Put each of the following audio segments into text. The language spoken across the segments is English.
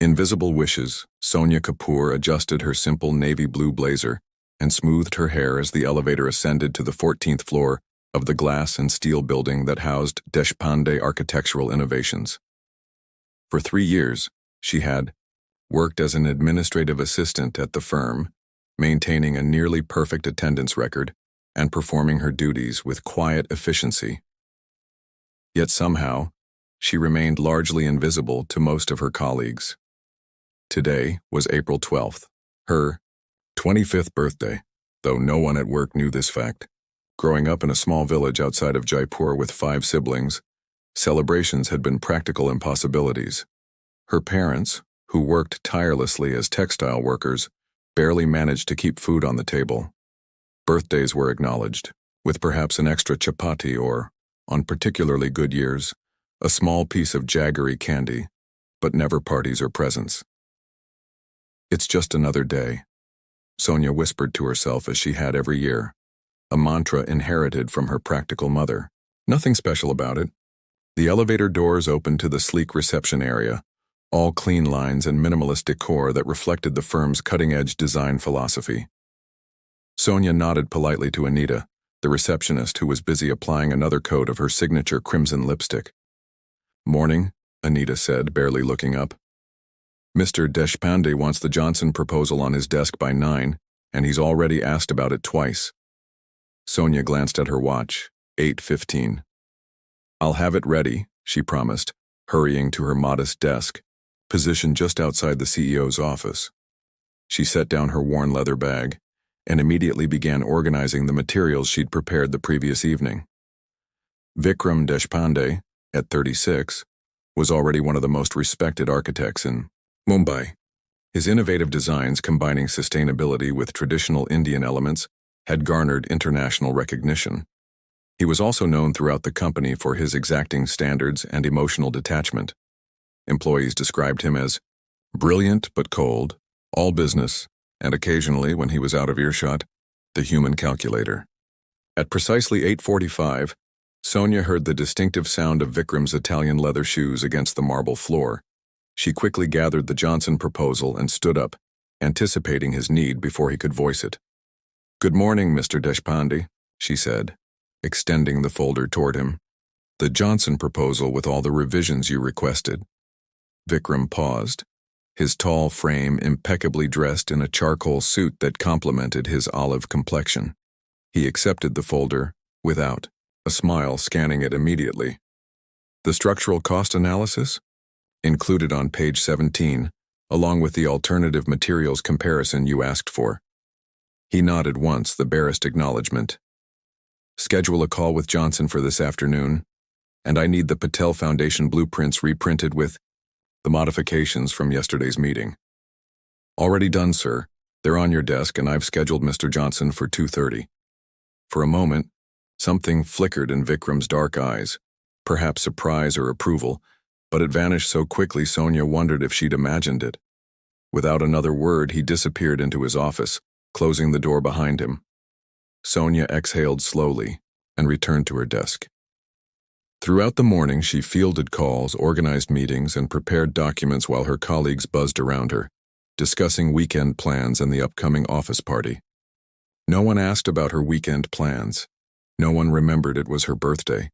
Invisible wishes, Sonia Kapoor adjusted her simple navy blue blazer and smoothed her hair as the elevator ascended to the 14th floor of the glass and steel building that housed Deshpande Architectural Innovations. For 3 years, she had worked as an administrative assistant at the firm, maintaining a nearly perfect attendance record and performing her duties with quiet efficiency. Yet somehow, she remained largely invisible to most of her colleagues. Today was April 12th, her 25th birthday, though no one at work knew this fact. Growing up in a small village outside of Jaipur with 5 siblings, celebrations had been practical impossibilities. Her parents, who worked tirelessly as textile workers, barely managed to keep food on the table. Birthdays were acknowledged, with perhaps an extra chapati or, on particularly good years, a small piece of jaggery candy, but never parties or presents. It's just another day, Sonia whispered to herself as she had every year, a mantra inherited from her practical mother. Nothing special about it. The elevator doors opened to the sleek reception area, all clean lines and minimalist decor that reflected the firm's cutting-edge design philosophy. Sonia nodded politely to Anita, the receptionist who was busy applying another coat of her signature crimson lipstick. "Morning," Anita said, barely looking up. "Mr. Deshpande wants the Johnson proposal on his desk by 9, and he's already asked about it twice." Sonia glanced at her watch, 8:15. "I'll have it ready," she promised, hurrying to her modest desk, positioned just outside the CEO's office. She set down her worn leather bag and immediately began organizing the materials she'd prepared the previous evening. Vikram Deshpande, at 36, was already one of the most respected architects in Mumbai. His innovative designs combining sustainability with traditional Indian elements had garnered international recognition. He was also known throughout the company for his exacting standards and emotional detachment. Employees described him as brilliant but cold, all business, and occasionally, when he was out of earshot, the human calculator. At precisely 8:45, Sonia heard the distinctive sound of Vikram's Italian leather shoes against the marble floor. She quickly gathered the Johnson proposal and stood up, anticipating his need before he could voice it. "Good morning, Mr. Deshpande," she said, extending the folder toward him. "The Johnson proposal with all the revisions you requested." Vikram paused, his tall frame impeccably dressed in a charcoal suit that complemented his olive complexion. He accepted the folder, without a smile, scanning it immediately. "The structural cost analysis? Included on page 17, along with the alternative materials comparison you asked for." He nodded once, the barest acknowledgement. "Schedule a call with Johnson for this afternoon, and I need the Patel Foundation blueprints reprinted with the modifications from yesterday's meeting." "Already done, sir. They're on your desk, and I've scheduled Mr. Johnson for 2:30. For a moment, something flickered in Vikram's dark eyes, perhaps surprise or approval, but it vanished so quickly Sonia wondered if she'd imagined it. Without another word, he disappeared into his office, closing the door behind him. Sonia exhaled slowly and returned to her desk. Throughout the morning, she fielded calls, organized meetings, and prepared documents while her colleagues buzzed around her, discussing weekend plans and the upcoming office party. No one asked about her weekend plans. No one remembered it was her birthday.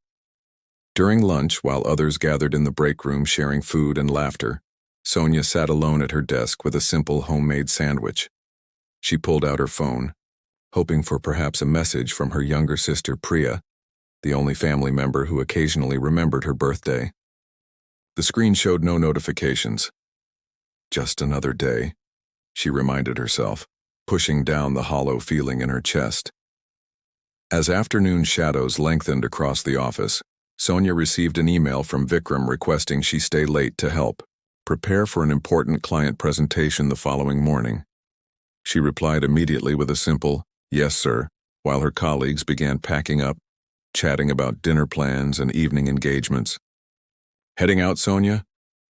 During lunch, while others gathered in the break room sharing food and laughter, Sonia sat alone at her desk with a simple homemade sandwich. She pulled out her phone, hoping for perhaps a message from her younger sister Priya, the only family member who occasionally remembered her birthday. The screen showed no notifications. Just another day, she reminded herself, pushing down the hollow feeling in her chest. As afternoon shadows lengthened across the office, Sonia received an email from Vikram requesting she stay late to help prepare for an important client presentation the following morning. She replied immediately with a simple, "Yes, sir," while her colleagues began packing up, chatting about dinner plans and evening engagements. "Heading out, Sonia?"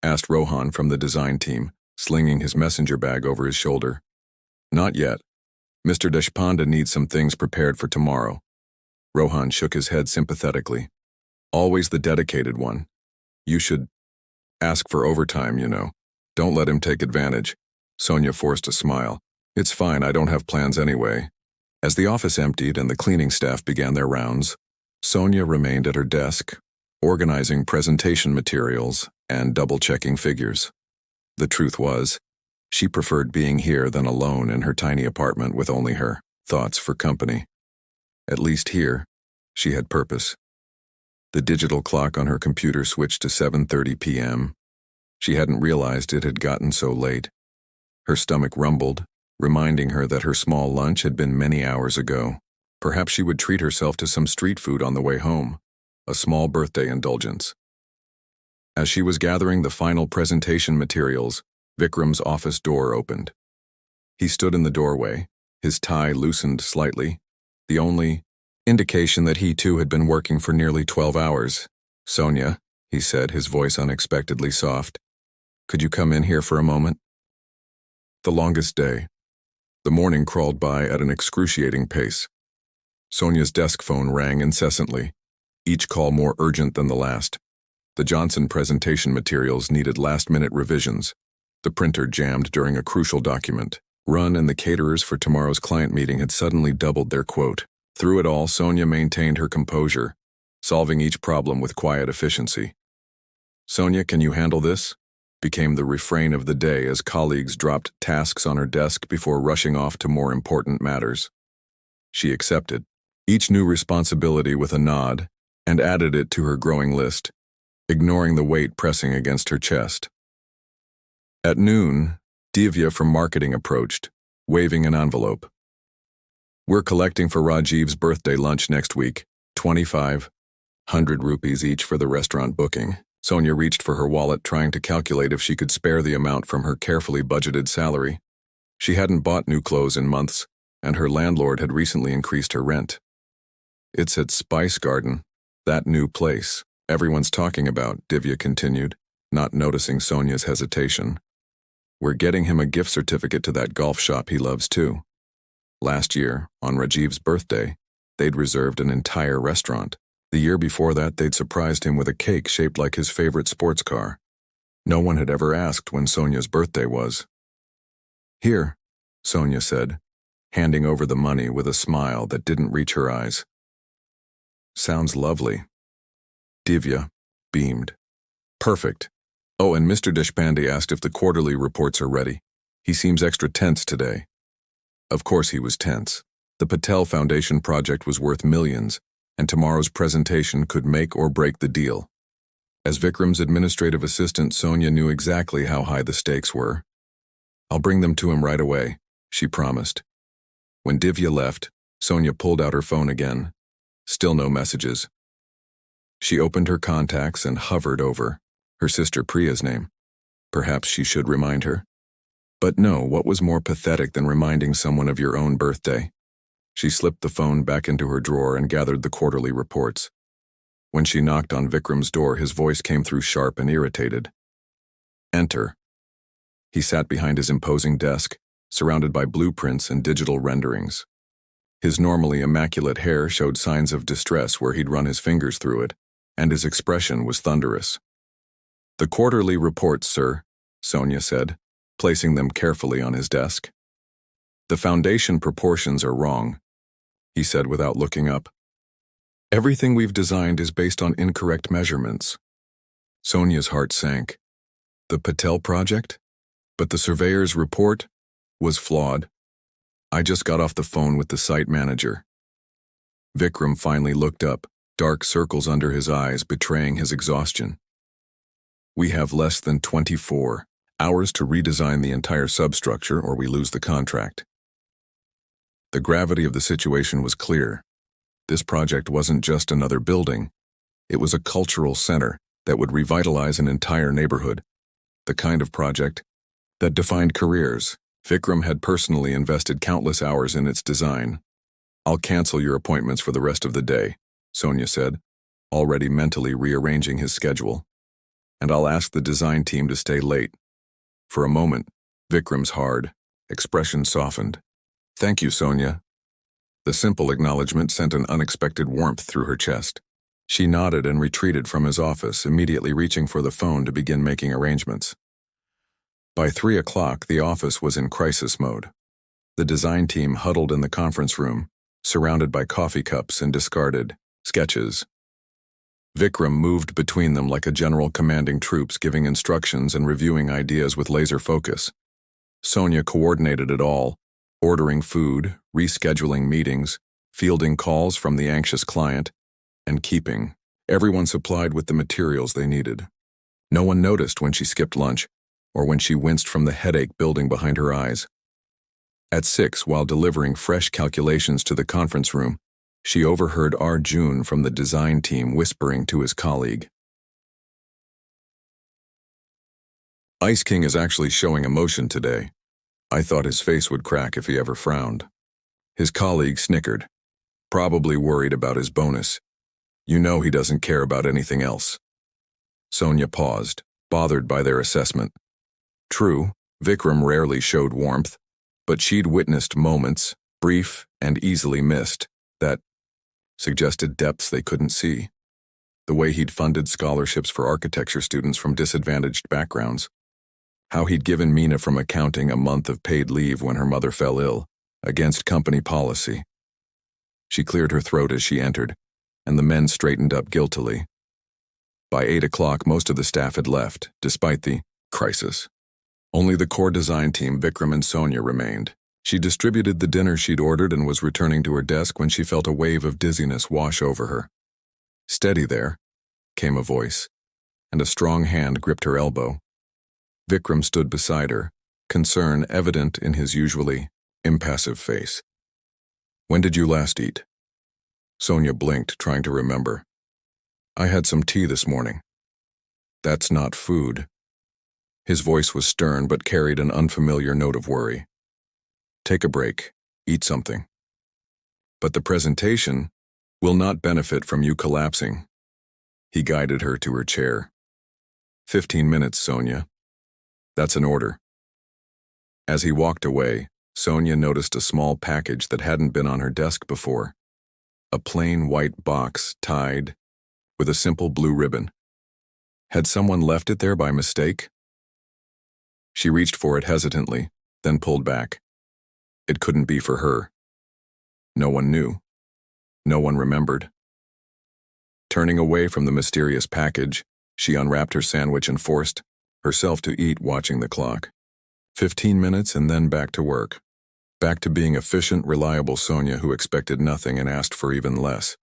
asked Rohan from the design team, slinging his messenger bag over his shoulder. "Not yet. Mr. Deshpande needs some things prepared for tomorrow." Rohan shook his head sympathetically. "Always the dedicated one. You should ask for overtime, you know." Don't let him take advantage. Sonia forced a smile. It's fine, I don't have plans anyway. As the office emptied and the cleaning staff began their rounds, Sonia remained at her desk, organizing presentation materials and double-checking figures. The truth was, she preferred being here than alone in her tiny apartment with only her thoughts for company. At least here, she had purpose. The digital clock on her computer switched to 7:30 p.m. She hadn't realized it had gotten so late. Her stomach rumbled, reminding her that her small lunch had been many hours ago. Perhaps she would treat herself to some street food on the way home, a small birthday indulgence. As she was gathering the final presentation materials, Vikram's office door opened. He stood in the doorway, his tie loosened slightly, the only indication that he too had been working for nearly 12 hours. "Sonia," he said, his voice unexpectedly soft. "Could you come in here for a moment?" The longest day. The morning crawled by at an excruciating pace. Sonia's desk phone rang incessantly, each call more urgent than the last. The Johnson presentation materials needed last-minute revisions. The printer jammed during a crucial document. Run and the caterers for tomorrow's client meeting had suddenly doubled their quote. Through it all, Sonia maintained her composure, solving each problem with quiet efficiency. "Sonia, can you handle this?" became the refrain of the day as colleagues dropped tasks on her desk before rushing off to more important matters. She accepted each new responsibility with a nod and added it to her growing list, ignoring the weight pressing against her chest. At noon, Divya from marketing approached, waving an envelope. "We're collecting for Rajiv's birthday lunch next week, 2,500 rupees each for the restaurant booking." Sonia reached for her wallet, trying to calculate if she could spare the amount from her carefully budgeted salary. She hadn't bought new clothes in months, and her landlord had recently increased her rent. "It's at Spice Garden, that new place everyone's talking about," Divya continued, not noticing Sonia's hesitation. "We're getting him a gift certificate to that golf shop he loves too. Last year, on Rajiv's birthday, they'd reserved an entire restaurant. The year before that, they'd surprised him with a cake shaped like his favorite sports car. No one had ever asked when Sonia's birthday was. "Here," Sonia said, handing over the money with a smile that didn't reach her eyes. "Sounds lovely." Divya beamed. "Perfect. Oh, and Mr. Deshpande asked if the quarterly reports are ready. He seems extra tense today." Of course he was tense. The Patel Foundation project was worth millions, and tomorrow's presentation could make or break the deal. As Vikram's administrative assistant, Sonia knew exactly how high the stakes were. "I'll bring them to him right away," she promised. When Divya left, Sonia pulled out her phone again. Still no messages. She opened her contacts and hovered over her sister Priya's name. Perhaps she should remind her. But no, what was more pathetic than reminding someone of your own birthday? She slipped the phone back into her drawer and gathered the quarterly reports. When she knocked on Vikram's door, his voice came through sharp and irritated. "Enter." He sat behind his imposing desk, surrounded by blueprints and digital renderings. His normally immaculate hair showed signs of distress where he'd run his fingers through it, and his expression was thunderous. "The quarterly reports, sir," Sonia said, placing them carefully on his desk. "The foundation proportions are wrong," he said without looking up. "Everything we've designed is based on incorrect measurements." Sonia's heart sank. The Patel project? But the surveyor's report was flawed. "I just got off the phone with the site manager." Vikram finally looked up, dark circles under his eyes betraying his exhaustion. "We have less than 24 hours to redesign the entire substructure or we lose the contract." The gravity of the situation was clear. This project wasn't just another building. It was a cultural center that would revitalize an entire neighborhood. The kind of project that defined careers. Vikram had personally invested countless hours in its design. "I'll cancel your appointments for the rest of the day," Sonia said, already mentally rearranging his schedule. "And I'll ask the design team to stay late." For a moment, Vikram's hard expression softened. "Thank you, Sonia." The simple acknowledgement sent an unexpected warmth through her chest. She nodded and retreated from his office, immediately reaching for the phone to begin making arrangements. By 3 o'clock, the office was in crisis mode. The design team huddled in the conference room, surrounded by coffee cups and discarded sketches. Vikram moved between them like a general commanding troops, giving instructions and reviewing ideas with laser focus. Sonia coordinated it all, ordering food, rescheduling meetings, fielding calls from the anxious client, and keeping everyone supplied with the materials they needed. No one noticed when she skipped lunch or when she winced from the headache building behind her eyes. At 6, while delivering fresh calculations to the conference room, she overheard Arjun from the design team whispering to his colleague. Ice King is actually showing emotion today. I thought his face would crack if he ever frowned. His colleague snickered, probably worried about his bonus. You know he doesn't care about anything else. Sonia paused, bothered by their assessment. True, Vikram rarely showed warmth, but she'd witnessed moments, brief and easily missed, that suggested depths they couldn't see. The way he'd funded scholarships for architecture students from disadvantaged backgrounds. How he'd given Meena from accounting a month of paid leave when her mother fell ill, against company policy. She cleared her throat as she entered, and the men straightened up guiltily. By 8 o'clock, most of the staff had left, despite the crisis. Only the core design team, Vikram and Sonia, remained. She distributed the dinner she'd ordered and was returning to her desk when she felt a wave of dizziness wash over her. "Steady there," came a voice, and a strong hand gripped her elbow. Vikram stood beside her, concern evident in his usually impassive face. "When did you last eat?" Sonia blinked, trying to remember. "I had some tea this morning." "That's not food." His voice was stern but carried an unfamiliar note of worry. "Take a break. Eat something. But the presentation will not benefit from you collapsing." He guided her to her chair. 15 minutes, Sonia. That's an order." As he walked away, Sonia noticed a small package that hadn't been on her desk before. A plain white box tied with a simple blue ribbon. Had someone left it there by mistake? She reached for it hesitantly, then pulled back. It couldn't be for her. No one knew. No one remembered. Turning away from the mysterious package, she unwrapped her sandwich and forced herself to eat, watching the clock. 15 minutes and then back to work. Back to being efficient, reliable Sonia who expected nothing and asked for even less.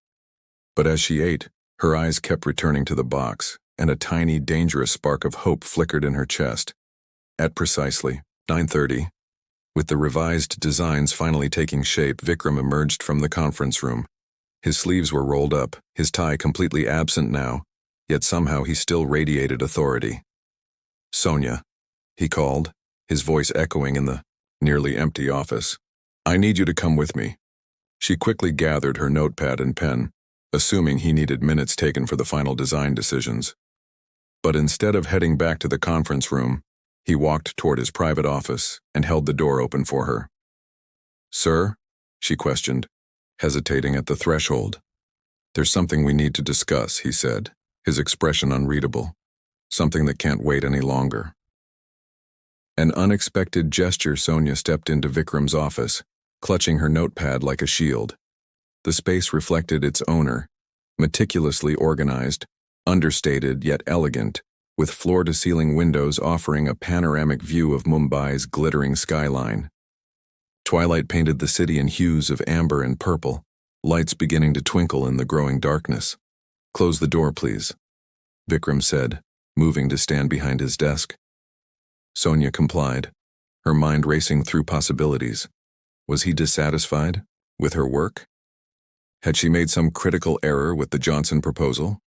But as she ate, her eyes kept returning to the box, and a tiny, dangerous spark of hope flickered in her chest. At precisely 9:30, with the revised designs finally taking shape, Vikram emerged from the conference room. His sleeves were rolled up, his tie completely absent now, yet somehow he still radiated authority. "Sonia," he called, his voice echoing in the nearly empty office. "I need you to come with me." She quickly gathered her notepad and pen, assuming he needed minutes taken for the final design decisions. But instead of heading back to the conference room, he walked toward his private office and held the door open for her. "Sir?" she questioned, hesitating at the threshold. "There's something we need to discuss," he said, his expression unreadable. "Something that can't wait any longer." An unexpected gesture. Sonia stepped into Vikram's office, clutching her notepad like a shield. The space reflected its owner, meticulously organized, understated yet elegant, with floor-to-ceiling windows offering a panoramic view of Mumbai's glittering skyline. Twilight painted the city in hues of amber and purple, lights beginning to twinkle in the growing darkness. "Close the door, please," Vikram said, moving to stand behind his desk. Sonia complied, her mind racing through possibilities. Was he dissatisfied with her work? Had she made some critical error with the Johnson proposal?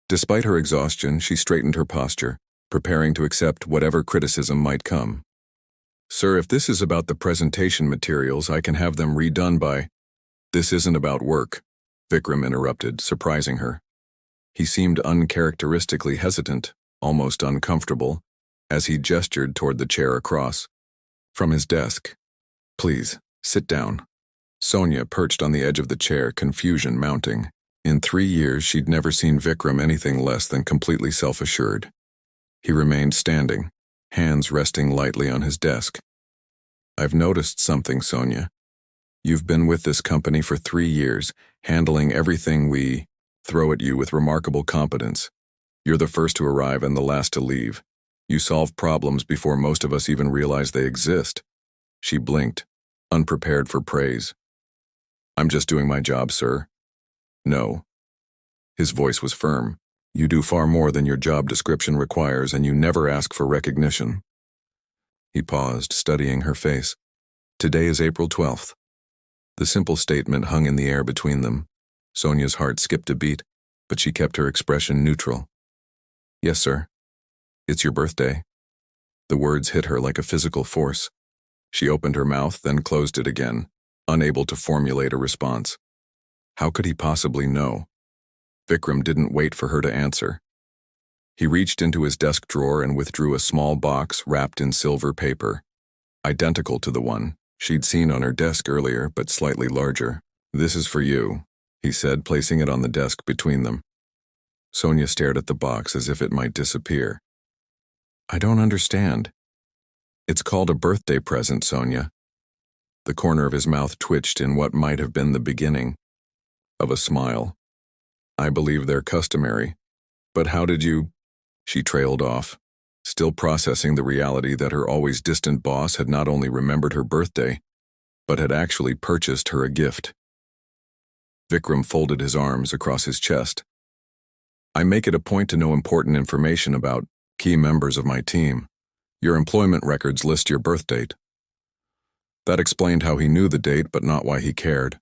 Despite her exhaustion, she straightened her posture, preparing to accept whatever criticism might come. "Sir, if this is about the presentation materials, I can have them redone by—" "This isn't about work," Vikram interrupted, surprising her. He seemed uncharacteristically hesitant, almost uncomfortable, as he gestured toward the chair across from his desk. "Please, sit down." Sonia perched on the edge of the chair, confusion mounting. In 3 years, she'd never seen Vikram anything less than completely self-assured. He remained standing, hands resting lightly on his desk. I've noticed something, Sonia. You've been with this company for 3 years, handling everything we throw at you with remarkable competence. You're the first to arrive and the last to leave. You solve problems before most of us even realize they exist. She blinked, unprepared for praise. I'm just doing my job, sir. No. His voice was firm. You do far more than your job description requires, and you never ask for recognition. He paused, studying her face. Today is April 12th. The simple statement hung in the air between them. Sonia's heart skipped a beat, but she kept her expression neutral. Yes, sir. It's your birthday. The words hit her like a physical force. She opened her mouth, then closed it again, unable to formulate a response. How could he possibly know? Vikram didn't wait for her to answer. He reached into his desk drawer and withdrew a small box wrapped in silver paper, identical to the one she'd seen on her desk earlier, but slightly larger. This is for you, he said, placing it on the desk between them. Sonia stared at the box as if it might disappear. I don't understand. It's called a birthday present, Sonia. The corner of his mouth twitched in what might have been the beginning of a smile. I believe they're customary. But how did you? She trailed off, still processing the reality that her always distant boss had not only remembered her birthday, but had actually purchased her a gift. Vikram folded his arms across his chest. I make it a point to know important information about key members of my team. Your employment records list your birth date. That explained how he knew the date, but not why he cared.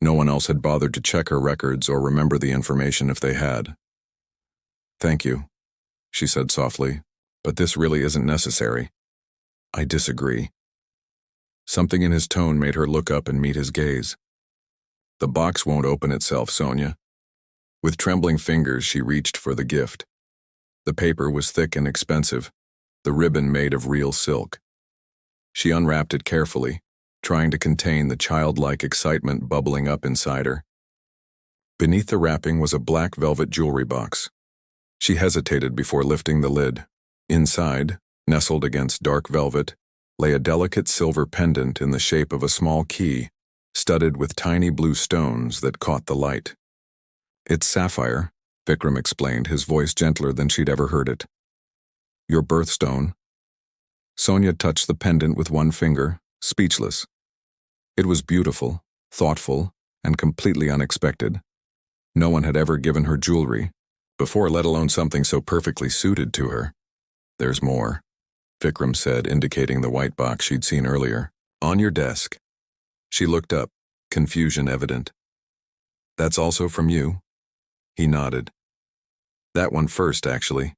No one else had bothered to check her records or remember the information if they had. Thank you, she said softly, but this really isn't necessary. I disagree. Something in his tone made her look up and meet his gaze. The box won't open itself, Sonia. With trembling fingers, she reached for the gift. The paper was thick and expensive, the ribbon made of real silk. She unwrapped it carefully, trying to contain the childlike excitement bubbling up inside her. Beneath the wrapping was a black velvet jewelry box. She hesitated before lifting the lid. Inside, nestled against dark velvet, lay a delicate silver pendant in the shape of a small key, studded with tiny blue stones that caught the light. It's sapphire, Vikram explained, his voice gentler than she'd ever heard it. Your birthstone. Sonia touched the pendant with one finger, speechless. It was beautiful, thoughtful, and completely unexpected. No one had ever given her jewelry before, let alone something so perfectly suited to her. There's more, Vikram said, indicating the white box she'd seen earlier. On your desk. She looked up, confusion evident. That's also from you? He nodded. That one first, actually.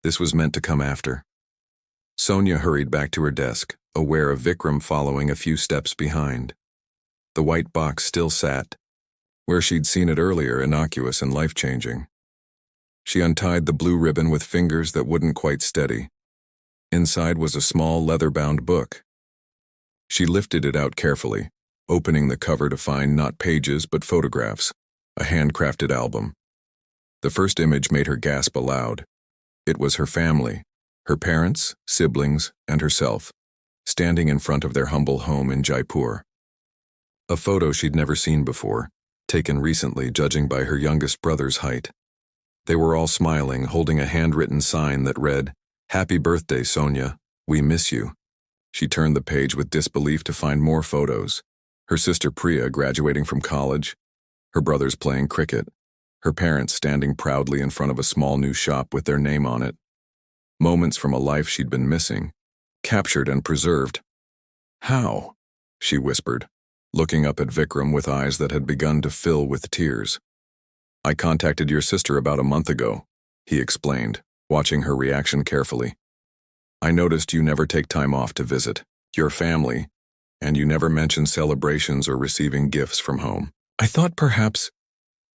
This was meant to come after. Sonia hurried back to her desk, aware of Vikram following a few steps behind. The white box still sat, where she'd seen it earlier, innocuous and life-changing. She untied the blue ribbon with fingers that wouldn't quite steady. Inside was a small leather-bound book. She lifted it out carefully, opening the cover to find not pages but photographs, a handcrafted album. The first image made her gasp aloud. It was her family, her parents, siblings, and herself, standing in front of their humble home in Jaipur. A photo she'd never seen before, taken recently judging by her youngest brother's height. They were all smiling, holding a handwritten sign that read, "Happy birthday, Sonia. We miss you." She turned the page with disbelief to find more photos. Her sister Priya graduating from college, her brothers playing cricket, her parents standing proudly in front of a small new shop with their name on it. Moments from a life she'd been missing, captured and preserved. How? She whispered, looking up at Vikram with eyes that had begun to fill with tears. I contacted your sister about a month ago, he explained, watching her reaction carefully. I noticed you never take time off to visit your family, and you never mention celebrations or receiving gifts from home. I thought perhaps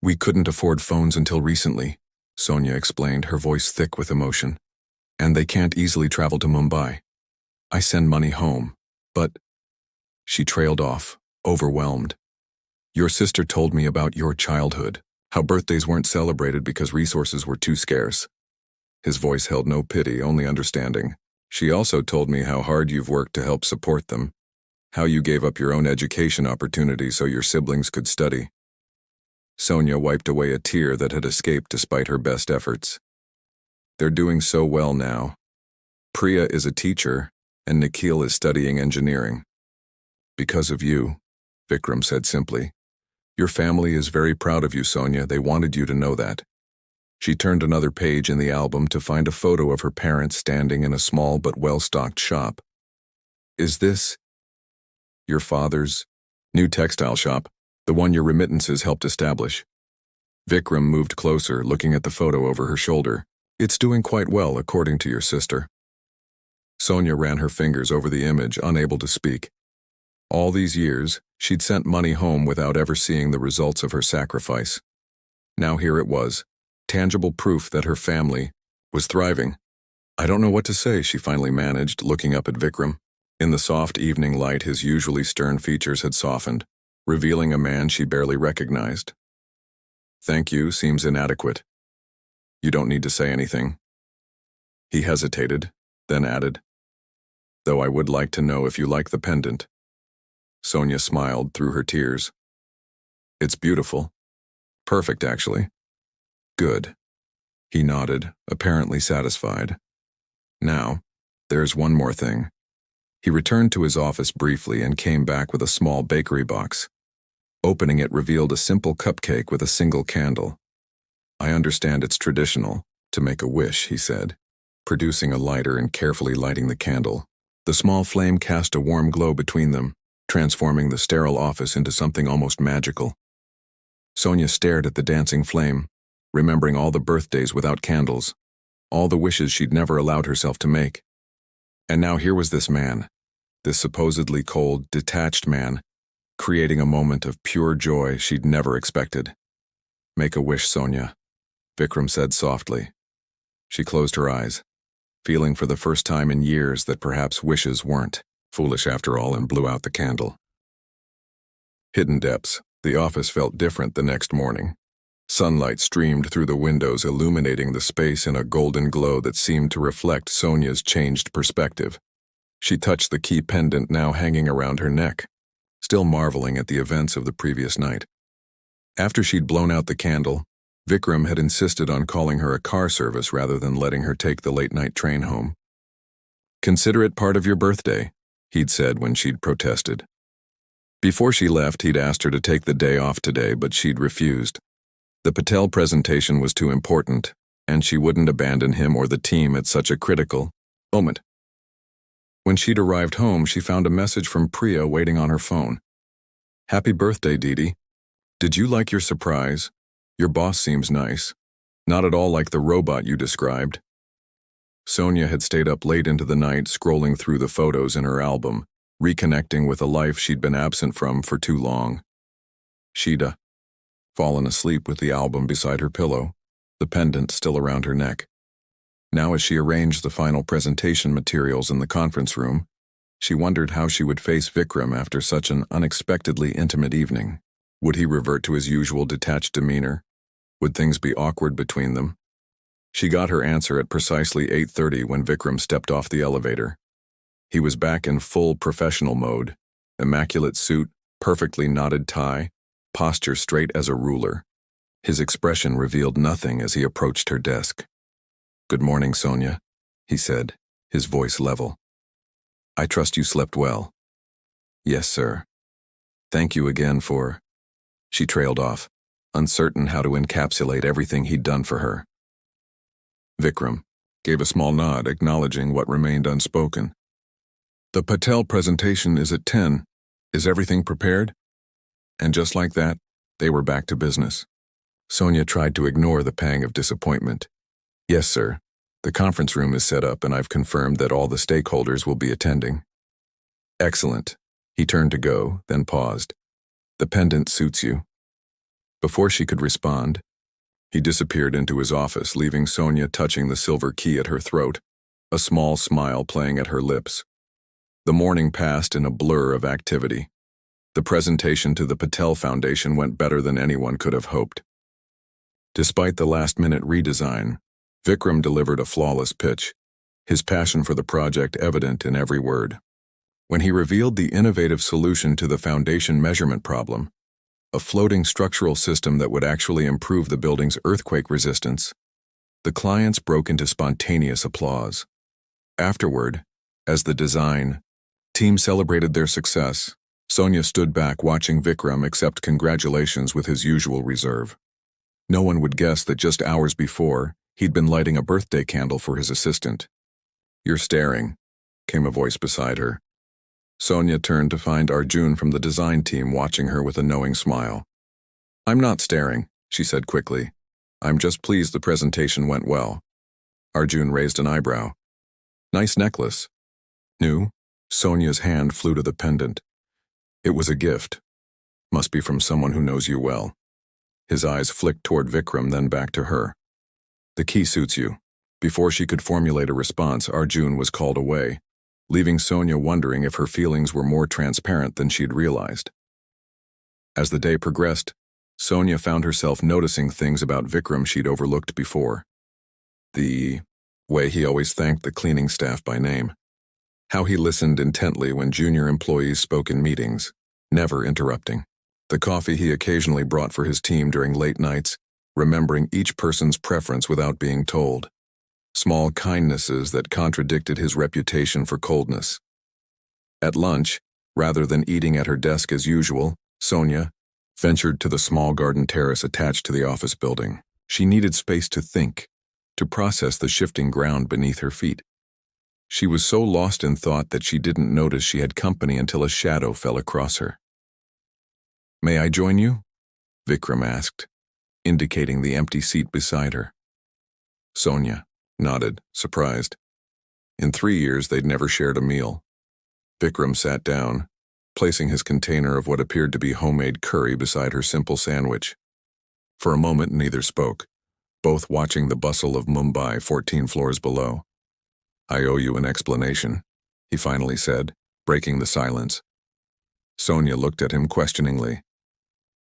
we couldn't afford phones until recently, Sonia explained, her voice thick with emotion. And they can't easily travel to Mumbai. I send money home, but... She trailed off, overwhelmed. Your sister told me about your childhood, how birthdays weren't celebrated because resources were too scarce. His voice held no pity, only understanding. She also told me how hard you've worked to help support them, how you gave up your own education opportunity so your siblings could study. Sonia wiped away a tear that had escaped despite her best efforts. They're doing so well now. Priya is a teacher, and Nikhil is studying engineering. Because of you, Vikram said simply. Your family is very proud of you, Sonia. They wanted you to know that. She turned another page in the album to find a photo of her parents standing in a small but well-stocked shop. Is this your father's new textile shop, the one your remittances helped establish? Vikram moved closer, looking at the photo over her shoulder. It's doing quite well, according to your sister. Sonia ran her fingers over the image, unable to speak. All these years, she'd sent money home without ever seeing the results of her sacrifice. Now here it was, tangible proof that her family was thriving. I don't know what to say, she finally managed, looking up at Vikram. In the soft evening light, his usually stern features had softened, revealing a man she barely recognized. Thank you seems inadequate. You don't need to say anything. He hesitated, then added, though I would like to know if you like the pendant. Sonia smiled through her tears. It's beautiful. Perfect, actually. Good. He nodded, apparently satisfied. Now, there's one more thing. He returned to his office briefly and came back with a small bakery box. Opening it revealed a simple cupcake with a single candle. I understand it's traditional to make a wish, he said, producing a lighter and carefully lighting the candle. The small flame cast a warm glow between them, transforming the sterile office into something almost magical. Sonia stared at the dancing flame, remembering all the birthdays without candles, all the wishes she'd never allowed herself to make. And now here was this man, this supposedly cold, detached man, creating a moment of pure joy she'd never expected. Make a wish, Sonia, Vikram said softly. She closed her eyes, feeling for the first time in years that perhaps wishes weren't foolish after all, and blew out the candle. Hidden depths. The office felt different the next morning. Sunlight streamed through the windows, illuminating the space in a golden glow that seemed to reflect Sonia's changed perspective. She touched the key pendant now hanging around her neck, still marveling at the events of the previous night. After she'd blown out the candle, Vikram had insisted on calling her a car service rather than letting her take the late-night train home. Consider it part of your birthday, he'd said when she'd protested. Before she left, he'd asked her to take the day off today, but she'd refused. The Patel presentation was too important, and she wouldn't abandon him or the team at such a critical moment. When she'd arrived home, she found a message from Priya waiting on her phone. Happy birthday, Didi. Did you like your surprise? Your boss seems nice. Not at all like the robot you described. Sonia had stayed up late into the night scrolling through the photos in her album, reconnecting with a life she'd been absent from for too long. She'd fallen asleep with the album beside her pillow, the pendant still around her neck. Now, as she arranged the final presentation materials in the conference room, she wondered how she would face Vikram after such an unexpectedly intimate evening. Would he revert to his usual detached demeanor? Would things be awkward between them? She got her answer at precisely 8:30 when Vikram stepped off the elevator. He was back in full professional mode, immaculate suit, perfectly knotted tie, posture straight as a ruler. His expression revealed nothing as he approached her desk. Good morning, Sonia, he said, his voice level. I trust you slept well. Yes, sir. Thank you again for... She trailed off, uncertain how to encapsulate everything he'd done for her. Vikram gave a small nod, acknowledging what remained unspoken. The Patel presentation is at 10. Is everything prepared? And just like that, they were back to business. Sonia tried to ignore the pang of disappointment. Yes, sir. The conference room is set up and I've confirmed that all the stakeholders will be attending. Excellent. He turned to go, then paused. The pendant suits you. Before she could respond, he disappeared into his office, leaving Sonia touching the silver key at her throat, a small smile playing at her lips. The morning passed in a blur of activity. The presentation to the Patel Foundation went better than anyone could have hoped. Despite the last-minute redesign, Vikram delivered a flawless pitch. his passion for the project evident in every word. When he revealed the innovative solution to the foundation measurement problem, a floating structural system that would actually improve the building's earthquake resistance, the clients broke into spontaneous applause. Afterward, as the design team celebrated their success, Sonia stood back watching Vikram accept congratulations with his usual reserve. No one would guess that just hours before, he'd been lighting a birthday candle for his assistant. "You're staring," came a voice beside her. Sonia turned to find Arjun from the design team watching her with a knowing smile. "I'm not staring," she said quickly. "I'm just pleased the presentation went well." Arjun raised an eyebrow. "Nice necklace." "New?" Sonia's hand flew to the pendant. "It was a gift. Must be from someone who knows you well." His eyes flicked toward Vikram, then back to her. "The key suits you." Before she could formulate a response, Arjun was called away, leaving Sonia wondering if her feelings were more transparent than she'd realized. As the day progressed, Sonia found herself noticing things about Vikram she'd overlooked before. The way he always thanked the cleaning staff by name. How he listened intently when junior employees spoke in meetings, never interrupting. The coffee he occasionally brought for his team during late nights, remembering each person's preference without being told. Small kindnesses that contradicted his reputation for coldness. At lunch, rather than eating at her desk as usual, Sonia ventured to the small garden terrace attached to the office building. She needed space to think, to process the shifting ground beneath her feet. She was so lost in thought that she didn't notice she had company until a shadow fell across her. "May I join you?" Vikram asked, indicating the empty seat beside her. Sonia nodded, surprised. In 3 years, they'd never shared a meal. Vikram sat down, placing his container of what appeared to be homemade curry beside her simple sandwich. For a moment, neither spoke, both watching the bustle of Mumbai 14 floors below. "I owe you an explanation," he finally said, breaking the silence. Sonia looked at him questioningly.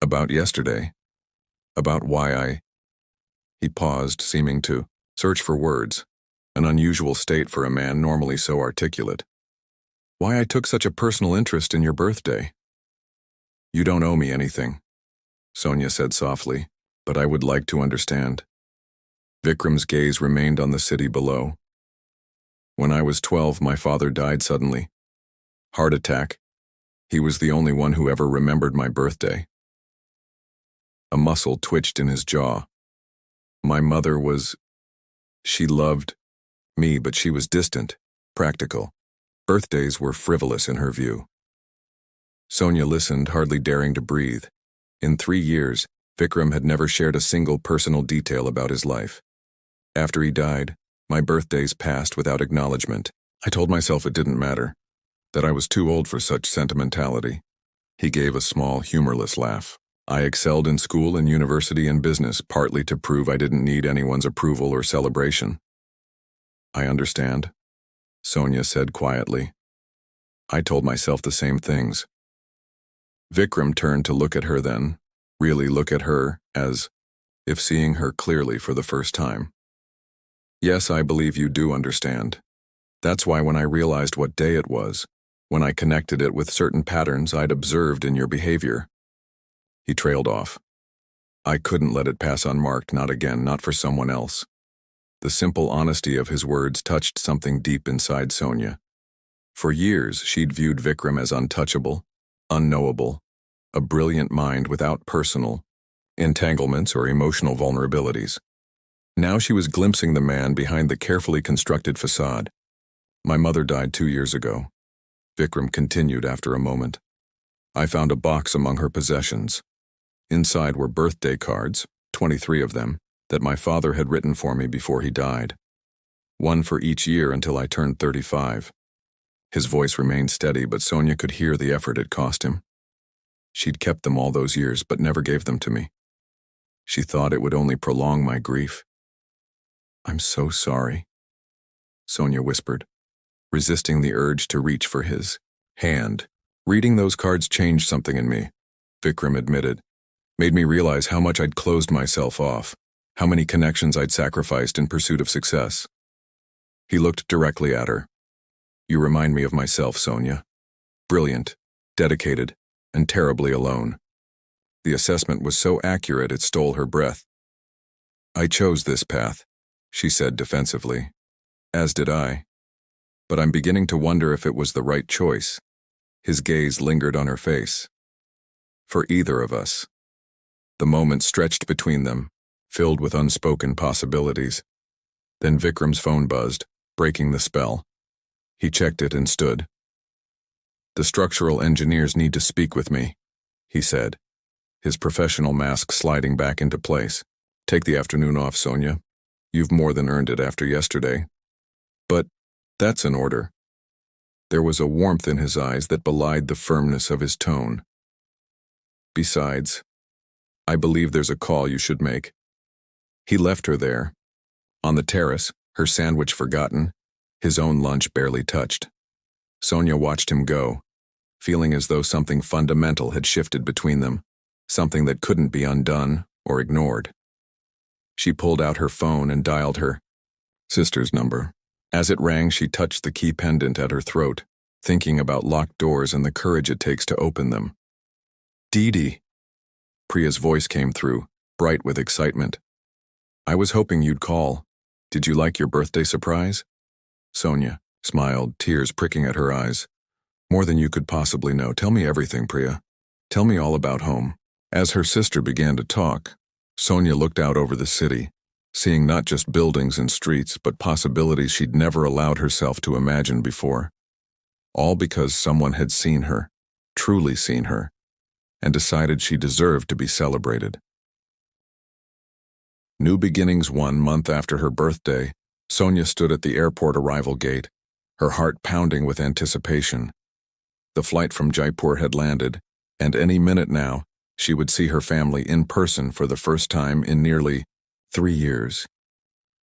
"About yesterday? About why I—" He paused, seeming to search for words, an unusual state for a man normally so articulate. "Why I took such a personal interest in your birthday." "You don't owe me anything," Sonia said softly, "but I would like to understand." Vikram's gaze remained on the city below. "When I was 12, my father died suddenly. Heart attack. He was the only one who ever remembered my birthday." A muscle twitched in his jaw. "My mother was... She loved me, but she was distant, practical. Birthdays were frivolous in her view." Sonia listened, hardly daring to breathe. In 3 years, Vikram had never shared a single personal detail about his life. After he died, my birthdays passed without acknowledgement. I told myself it didn't matter, that I was too old for such sentimentality. He gave a small, humorless laugh. "I excelled in school and university and business, partly to prove I didn't need anyone's approval or celebration." "I understand," Sonia said quietly. "I told myself the same things." Vikram turned to look at her then, really look at her, as if seeing her clearly for the first time. "Yes, I believe you do understand. That's why when I realized what day it was, when I connected it with certain patterns I'd observed in your behavior." He trailed off. "I couldn't let it pass unmarked, not again, not for someone else." The simple honesty of his words touched something deep inside Sonia. For years, she'd viewed Vikram as untouchable, unknowable, a brilliant mind without personal entanglements or emotional vulnerabilities. Now she was glimpsing the man behind the carefully constructed facade. "My mother died 2 years ago," Vikram continued after a moment. "I found a box among her possessions. Inside were birthday cards, 23 of them, that my father had written for me before he died. One for each year until I turned 35. His voice remained steady, but Sonia could hear the effort it cost him. She'd kept them all those years, but never gave them to me. She thought it would only prolong my grief. "I'm so sorry," Sonia whispered, resisting the urge to reach for his hand. "Reading those cards changed something in me," Vikram admitted. "Made me realize how much I'd closed myself off, how many connections I'd sacrificed in pursuit of success." He looked directly at her. You remind me of myself, Sonia. Brilliant, dedicated, and terribly alone. The assessment was so accurate it stole her breath. I chose this path, she said defensively. As did I. But I'm beginning to wonder if it was the right choice. His gaze lingered on her face. For either of us. The moment stretched between them, filled with unspoken possibilities. Then Vikram's phone buzzed, breaking the spell. He checked it and stood. The structural engineers need to speak with me, he said, his professional mask sliding back into place. Take the afternoon off, Sonia. You've more than earned it after yesterday. But that's an order. There was a warmth in his eyes that belied the firmness of his tone. Besides, I believe there's a call you should make. He left her there, on the terrace, her sandwich forgotten, his own lunch barely touched. Sonia watched him go, feeling as though something fundamental had shifted between them, something that couldn't be undone or ignored. She pulled out her phone and dialed her sister's number. As it rang, she touched the key pendant at her throat, thinking about locked doors and the courage it takes to open them. Dee. Priya's voice came through, bright with excitement. I was hoping you'd call. Did you like your birthday surprise? Sonia smiled, tears pricking at her eyes. More than you could possibly know. Tell me everything, Priya. Tell me all about home. As her sister began to talk, Sonia looked out over the city, seeing not just buildings and streets, but possibilities she'd never allowed herself to imagine before. All because someone had seen her, truly seen her, and decided she deserved to be celebrated. New beginnings 1 month after her birthday, Sonia stood at the airport arrival gate, her heart pounding with anticipation. The flight from Jaipur had landed, and any minute now, she would see her family in person for the first time in nearly 3 years.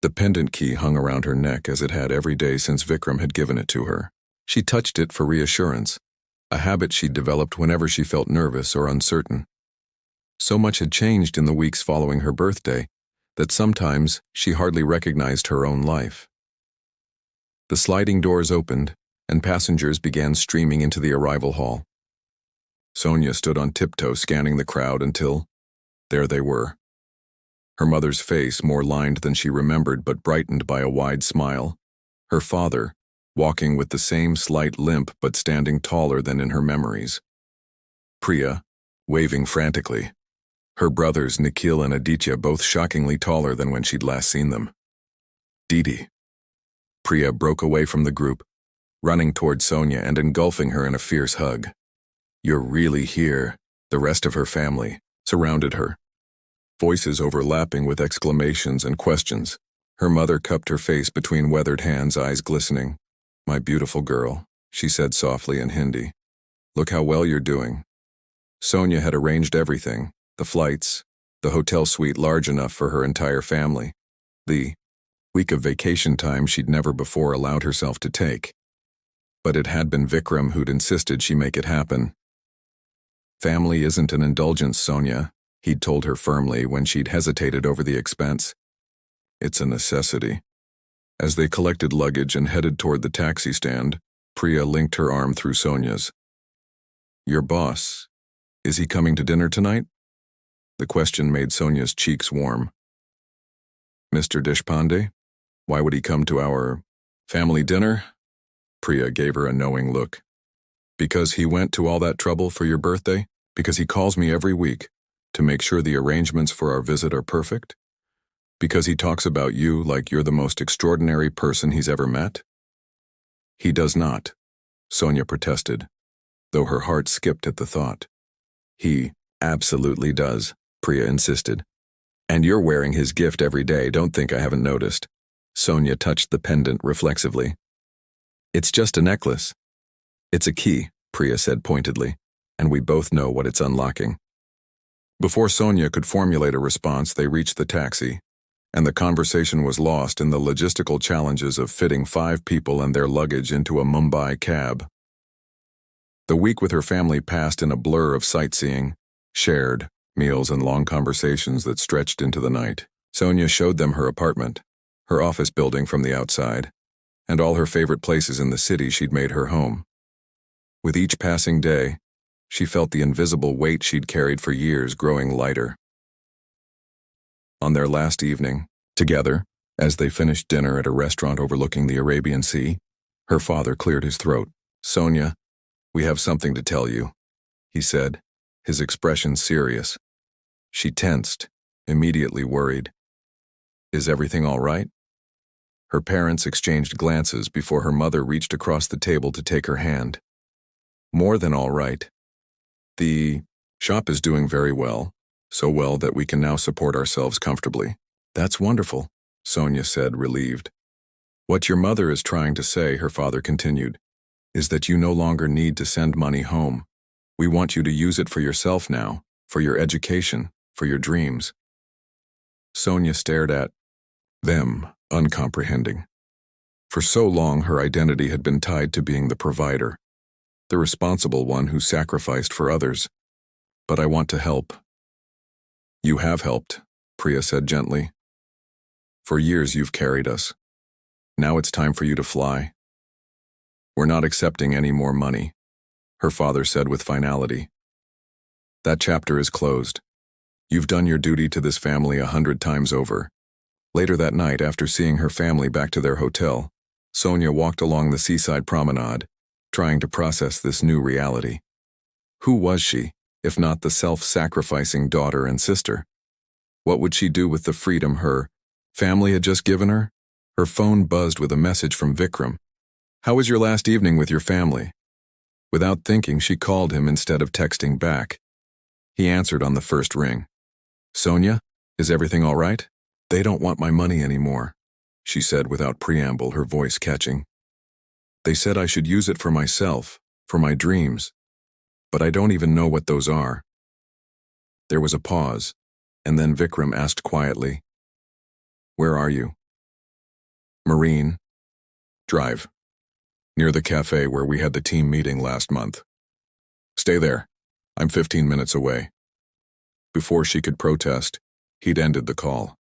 The pendant key hung around her neck as it had every day since Vikram had given it to her. She touched it for reassurance, a habit she'd developed whenever she felt nervous or uncertain. So much had changed in the weeks following her birthday that sometimes she hardly recognized her own life. The sliding doors opened, and passengers began streaming into the arrival hall. Sonia stood on tiptoe scanning the crowd until, there they were. Her mother's face more lined than she remembered but brightened by a wide smile. Her father, walking with the same slight limp but standing taller than in her memories. Priya, waving frantically. Her brothers Nikhil and Aditya both shockingly taller than when she'd last seen them. Didi. Priya broke away from the group, running toward Sonia and engulfing her in a fierce hug. You're really here. The rest of her family surrounded her, voices overlapping with exclamations and questions. Her mother cupped her face between weathered hands, eyes glistening. My beautiful girl, she said softly in Hindi. Look how well you're doing. Sonia had arranged everything, the flights, the hotel suite large enough for her entire family, the week of vacation time she'd never before allowed herself to take. But it had been Vikram who'd insisted she make it happen. Family isn't an indulgence, Sonia, he'd told her firmly when she'd hesitated over the expense. It's a necessity. As they collected luggage and headed toward the taxi stand, Priya linked her arm through Sonia's. Your boss, is he coming to dinner tonight? The question made Sonia's cheeks warm. Mr. Deshpande? Why would he come to our family dinner? Priya gave her a knowing look. Because he went to all that trouble for your birthday? Because he calls me every week to make sure the arrangements for our visit are perfect? Because he talks about you like you're the most extraordinary person he's ever met? He does not, Sonia protested, though her heart skipped at the thought. He absolutely does, Priya insisted. And you're wearing his gift every day, don't think I haven't noticed. Sonia touched the pendant reflexively. It's just a necklace. It's a key, Priya said pointedly, and we both know what it's unlocking. Before Sonia could formulate a response, they reached the taxi, and the conversation was lost in the logistical challenges of fitting 5 people and their luggage into a Mumbai cab. The week with her family passed in a blur of sightseeing, shared meals and long conversations that stretched into the night. Sonia showed them her apartment, her office building from the outside, and all her favorite places in the city she'd made her home. With each passing day, she felt the invisible weight she'd carried for years growing lighter. On their last evening, together, as they finished dinner at a restaurant overlooking the Arabian Sea, her father cleared his throat. "Sonia, we have something to tell you," he said, his expression serious. She tensed, immediately worried. "Is everything all right?" Her parents exchanged glances before her mother reached across the table to take her hand. "More than all right. The shop is doing very well, so well that we can now support ourselves comfortably." "That's wonderful," Sonia said, relieved. "What your mother is trying to say," her father continued, "is that you no longer need to send money home. We want you to use it for yourself now, for your education, for your dreams." Sonia stared at them, uncomprehending. For so long, her identity had been tied to being the provider, the responsible one who sacrificed for others. "But I want to help." "You have helped," Priya said gently. "For years you've carried us. Now it's time for you to fly." "We're not accepting any more money," her father said with finality. "That chapter is closed. You've done your duty to this family 100 times over." Later that night, after seeing her family back to their hotel, Sonia walked along the seaside promenade, trying to process this new reality. Who was she, if not the self-sacrificing daughter and sister? What would she do with the freedom her family had just given her? Her phone buzzed with a message from Vikram. "How was your last evening with your family?" Without thinking, she called him instead of texting back. He answered on the first ring. "Sonia, is everything all right?" "They don't want my money anymore," she said without preamble, her voice catching. "They said I should use it for myself, for my dreams. But I don't even know what those are." There was a pause, and then Vikram asked quietly, "Where are you?" "Marine Drive, near the cafe where we had the team meeting last month." "Stay there. I'm 15 minutes away." Before she could protest, he'd ended the call.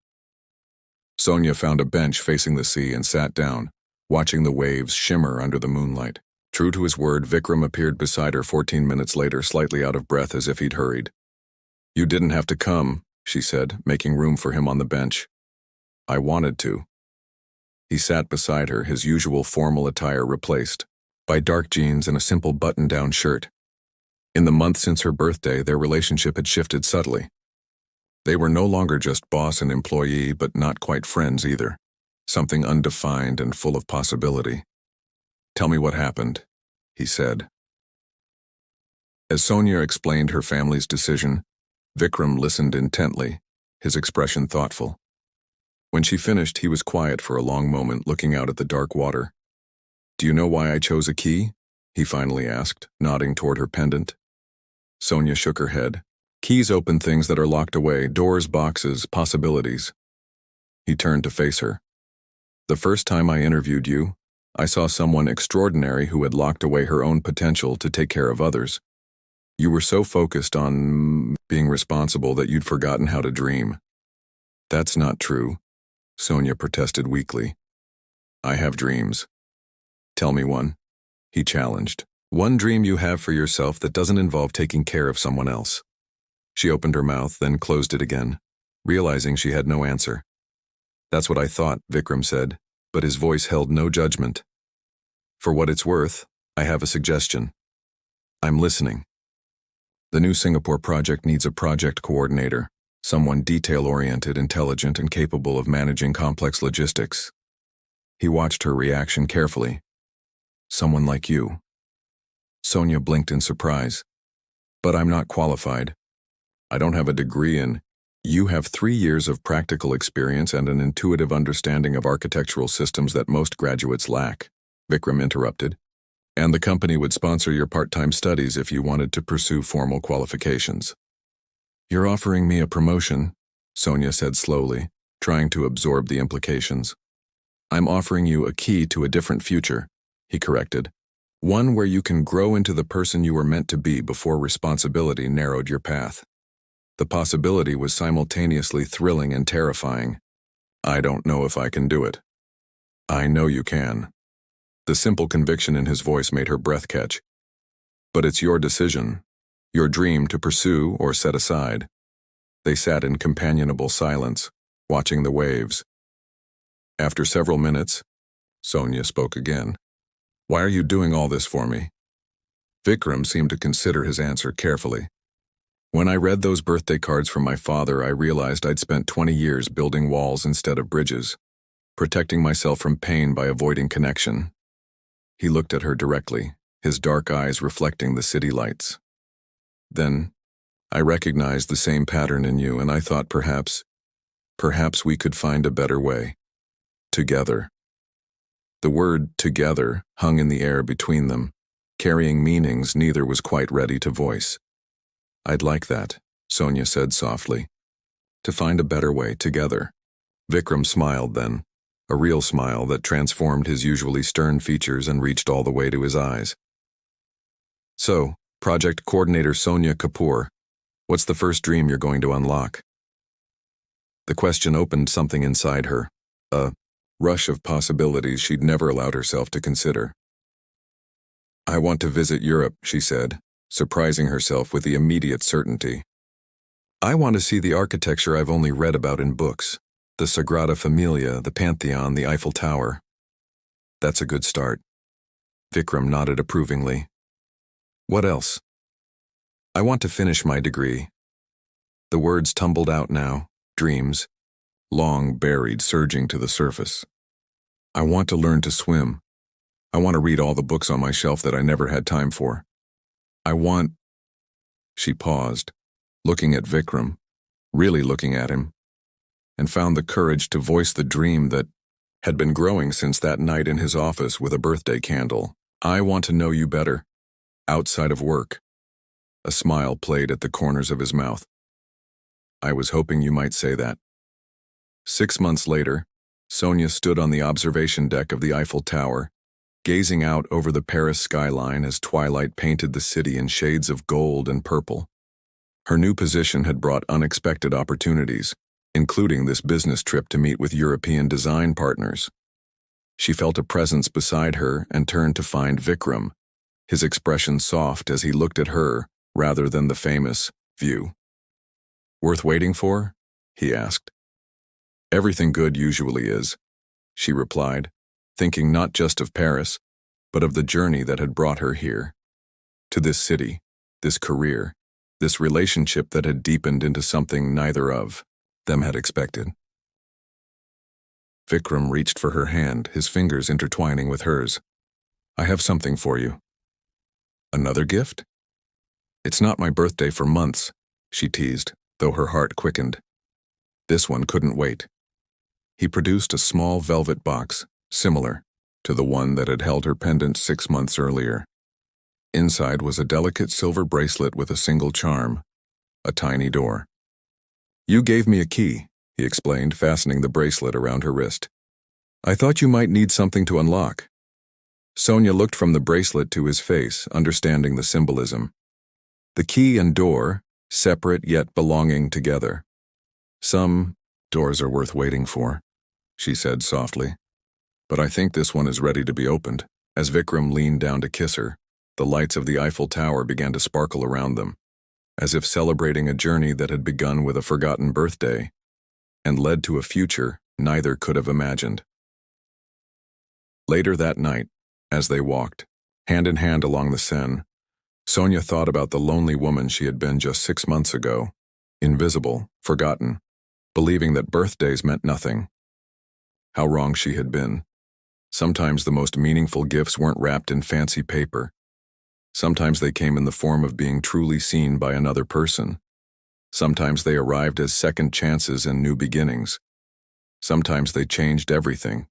Sonia found a bench facing the sea and sat down, watching the waves shimmer under the moonlight. True to his word, Vikram appeared beside her 14 minutes later, slightly out of breath as if he'd hurried. "You didn't have to come," she said, making room for him on the bench. "I wanted to." He sat beside her, his usual formal attire replaced by dark jeans and a simple button-down shirt. In the month since her birthday, their relationship had shifted subtly. They were no longer just boss and employee, but not quite friends either. Something undefined and full of possibility. "Tell me what happened," he said. As Sonia explained her family's decision, Vikram listened intently, his expression thoughtful. When she finished, he was quiet for a long moment, looking out at the dark water. "Do you know why I chose a key?" he finally asked, nodding toward her pendant. Sonia shook her head. "Keys open things that are locked away, doors, boxes, possibilities." He turned to face her. "The first time I interviewed you, I saw someone extraordinary who had locked away her own potential to take care of others. You were so focused on being responsible that you'd forgotten how to dream." "That's not true," Sonia protested weakly. "I have dreams." "Tell me one," he challenged. "One dream you have for yourself that doesn't involve taking care of someone else." She opened her mouth, then closed it again, realizing she had no answer. "That's what I thought," Vikram said, but his voice held no judgment. "For what it's worth, I have a suggestion." "I'm listening." "The new Singapore project needs a project coordinator, someone detail-oriented, intelligent, and capable of managing complex logistics." He watched her reaction carefully. "Someone like you." Sonia blinked in surprise. "But I'm not qualified. I don't have a degree in—" "You have 3 years of practical experience and an intuitive understanding of architectural systems that most graduates lack," Vikram interrupted. "And the company would sponsor your part-time studies if you wanted to pursue formal qualifications." "You're offering me a promotion," Sonia said slowly, trying to absorb the implications. "I'm offering you a key to a different future," he corrected. "One where you can grow into the person you were meant to be before responsibility narrowed your path." The possibility was simultaneously thrilling and terrifying. "I don't know if I can do it." "I know you can." The simple conviction in his voice made her breath catch. But it's your decision, your dream to pursue or set aside. They sat in companionable silence, watching the waves. After several minutes, Sonia spoke again. Why are you doing all this for me? Vikram seemed to consider his answer carefully. When I read those birthday cards from my father, I realized I'd spent 20 years building walls instead of bridges, protecting myself from pain by avoiding connection. He looked at her directly, his dark eyes reflecting the city lights. Then, I recognized the same pattern in you, and I thought perhaps we could find a better way. Together. The word together hung in the air between them, carrying meanings neither was quite ready to voice. I'd like that, Sonia said softly. To find a better way together. Vikram smiled then, a real smile that transformed his usually stern features and reached all the way to his eyes. So, project coordinator Sonia Kapoor, what's the first dream you're going to unlock? The question opened something inside her, a rush of possibilities she'd never allowed herself to consider. I want to visit Europe, she said, surprising herself with the immediate certainty. I want to see the architecture I've only read about in books, the Sagrada Familia, the Pantheon, the Eiffel Tower. That's a good start. Vikram nodded approvingly. What else? I want to finish my degree. The words tumbled out now, dreams, long buried, surging to the surface. I want to learn to swim. I want to read all the books on my shelf that I never had time for. She paused, looking at Vikram, really looking at him, and found the courage to voice the dream that had been growing since that night in his office with a birthday candle. I want to know you better, outside of work. A smile played at the corners of his mouth. I was hoping you might say that. 6 months later, Sonia stood on the observation deck of the Eiffel Tower, gazing out over the Paris skyline as twilight painted the city in shades of gold and purple. Her new position had brought unexpected opportunities, including this business trip to meet with European design partners. She felt a presence beside her and turned to find Vikram, his expression soft as he looked at her rather than the famous view. Worth waiting for? He asked. Everything good usually is, she replied, thinking not just of Paris, but of the journey that had brought her here. To this city, this career, this relationship that had deepened into something neither of them had expected. Vikram reached for her hand, his fingers intertwining with hers. I have something for you. Another gift? It's not my birthday for months, she teased, though her heart quickened. This one couldn't wait. He produced a small velvet box, similar to the one that had held her pendant 6 months earlier. Inside was a delicate silver bracelet with a single charm, a tiny door. You gave me a key, he explained, fastening the bracelet around her wrist. I thought you might need something to unlock. Sonia looked from the bracelet to his face, understanding the symbolism. The key and door, separate yet belonging together. Some doors are worth waiting for, she said softly. But I think this one is ready to be opened. As Vikram leaned down to kiss her, the lights of the Eiffel Tower began to sparkle around them, as if celebrating a journey that had begun with a forgotten birthday and led to a future neither could have imagined. Later that night, as they walked, hand in hand along the Seine, Sonia thought about the lonely woman she had been just 6 months ago, invisible, forgotten, believing that birthdays meant nothing. How wrong she had been. Sometimes the most meaningful gifts weren't wrapped in fancy paper. Sometimes they came in the form of being truly seen by another person. Sometimes they arrived as second chances and new beginnings. Sometimes they changed everything,